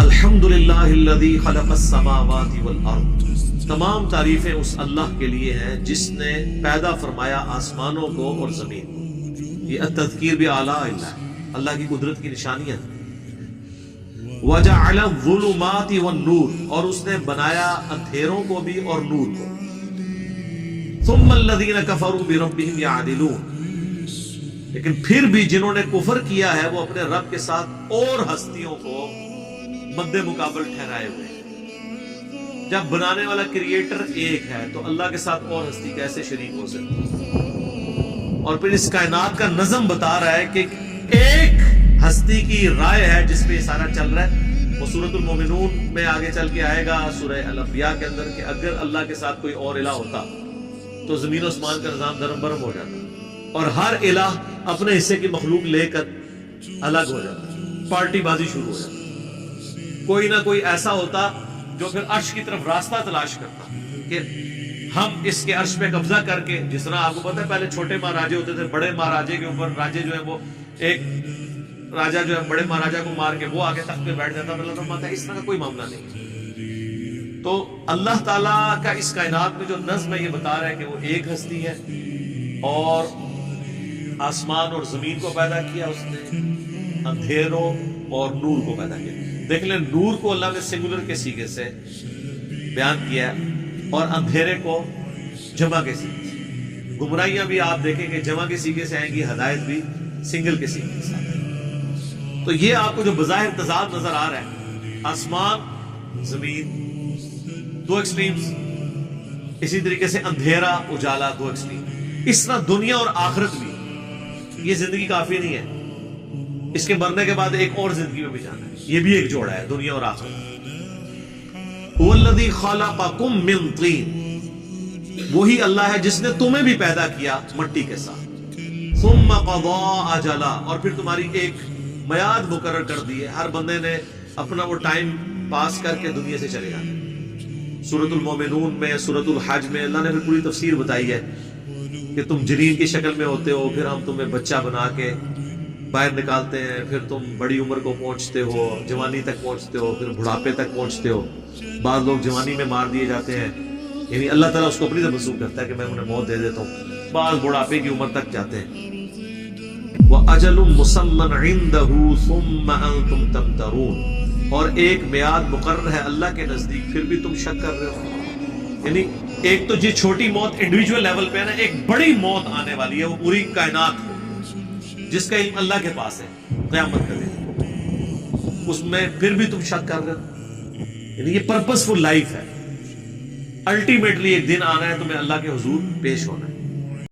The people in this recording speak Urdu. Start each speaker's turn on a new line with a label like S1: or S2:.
S1: الحمدللہ الذی خلق السماوات والارض، تمام تعریفیں اس اللہ کے لیے ہیں جس نے پیدا فرمایا آسمانوں کو اور زمین کو۔ یہ التذکیر بھی اعلیٰ اللہ کی قدرت کی نشانیاں ہیں۔ وجعل الظلمات والنور، اور اس نے بنایا اندھیروں کو بھی اور نور کو۔ ثم الذین کفروا بربہم یعدلون، لیکن پھر بھی جنہوں نے کفر کیا ہے وہ اپنے رب کے ساتھ اور ہستیوں کو مد مقابل ٹھہرائے ہوئے ہیں۔ جب بنانے والا کریٹر ایک ہے تو اللہ کے ساتھ اور ہستی کیسے شریک ہو سکتی ہے؟ اور پھر اس کائنات کا نظم بتا رہا ہے کہ ایک ہستی کی رائے ہے جس پہ یہ سارا چل رہا ہے۔ وہ سورۃ المومنون میں آگے چل کے آئے گا، سورہ الانبیاء کے اندر، کہ اگر اللہ کے ساتھ کوئی اور الہ ہوتا تو زمین و آسمان کا نظام درم برم ہو جاتا، اور ہر الہ اپنے حصے کی مخلوق لے کر الگ ہو جاتا، پارٹی بازی شروع ہو جاتی۔ کوئی نہ کوئی ایسا ہوتا جو پھر عرش کی طرف راستہ تلاش کرتا کہ ہم اس کے عرش پہ قبضہ کر کے، جس طرح آپ کو پتہ ہے پہلے چھوٹے مہاراجے ہوتے تھے، بڑے مہاراجے کے اوپر راجے جو ہے وہ ایک راجہ جو ہے بڑے مہاراجا کو مار کے وہ آگے تخت پہ بیٹھ جاتا، اللہ فرماتا ہے اس طرح کا کوئی معاملہ نہیں۔ تو اللہ تعالیٰ کا اس کائنات میں جو نظم ہے یہ بتا رہا ہے کہ وہ ایک ہستی ہے، اور آسمان اور زمین کو پیدا کیا اس نے، اندھیروں اور نور کو پیدا کیا۔ دیکھ لیں، نور کو اللہ نے سنگولر کے سیغے سے بیان کیا اور اندھیرے کو جمع کے سیغے سے۔ گمراہیاں بھی آپ دیکھیں کہ جمع کے سیغے سے آئیں گی، ہدایت بھی سنگل کے سیغے سے آئیں گی۔ تو یہ آپ کو جو بظاہر تضاد نظر آ رہا ہے، آسمان زمین دو ایکسٹریمز، اسی طریقے سے اندھیرا اجالا دو ایکسٹریم، اس طرح دنیا اور آخرت بھی۔ یہ زندگی کافی نہیں ہے، اس کے مرنے کے بعد ایک اور زندگی میں بھی جانا ہے۔ یہ بھی ایک جوڑا ہے، دنیا اور آخرت۔ هو الذی خلقکم من طین، وہی اللہ ہے جس نے تمہیں بھی پیدا کیا مٹی کے ساتھ۔ ثم قضى اجلا، اور پھر تمہاری ایک میعاد مقرر کر دی ہے۔ ہر بندے نے اپنا وہ ٹائم پاس کر کے دنیا سے چلے جانا۔ سورۃ المومنون میں، سورۃ الحج میں اللہ نے پھر پوری تفسیر بتائی ہے کہ تم جنین کی شکل میں ہوتے ہو، پھر ہم تمہیں بچہ بنا کے باہر نکالتے ہیں، پھر تم بڑی عمر کو پہنچتے ہو، جوانی تک پہنچتے ہو، پھر بڑھاپے تک پہنچتے ہو۔ بعض لوگ جوانی میں مار دیے جاتے ہیں، یعنی اللہ تعالیٰ اس کو اپنی طرف منسوخ کرتا ہے کہ میں انہیں موت دے دیتا ہوں۔ بعض بڑھاپے کی عمر تک جاتے ہیں۔ وَأَجَلٌ مُّسَمًّى عِندَهُ ثُمَّ أَنتُمْ تَمْتَرُونَ، اور ایک میعاد مقرر ہے اللہ کے نزدیک، پھر بھی تم شک کر رہے ہو۔ یعنی ایک تو یہ چھوٹی موت انڈیویجول لیول پہ ہے نا، ایک بڑی موت آنے والی ہے، وہ پوری کائنات جس کا علم اللہ کے پاس ہے، قیامت کا دن، اس میں پھر بھی تم شک کر رہے ہو۔ یعنی یہ پرپس فل لائف ہے، الٹیمیٹلی ایک دن آنا ہے، تمہیں اللہ کے حضور پیش ہونا ہے۔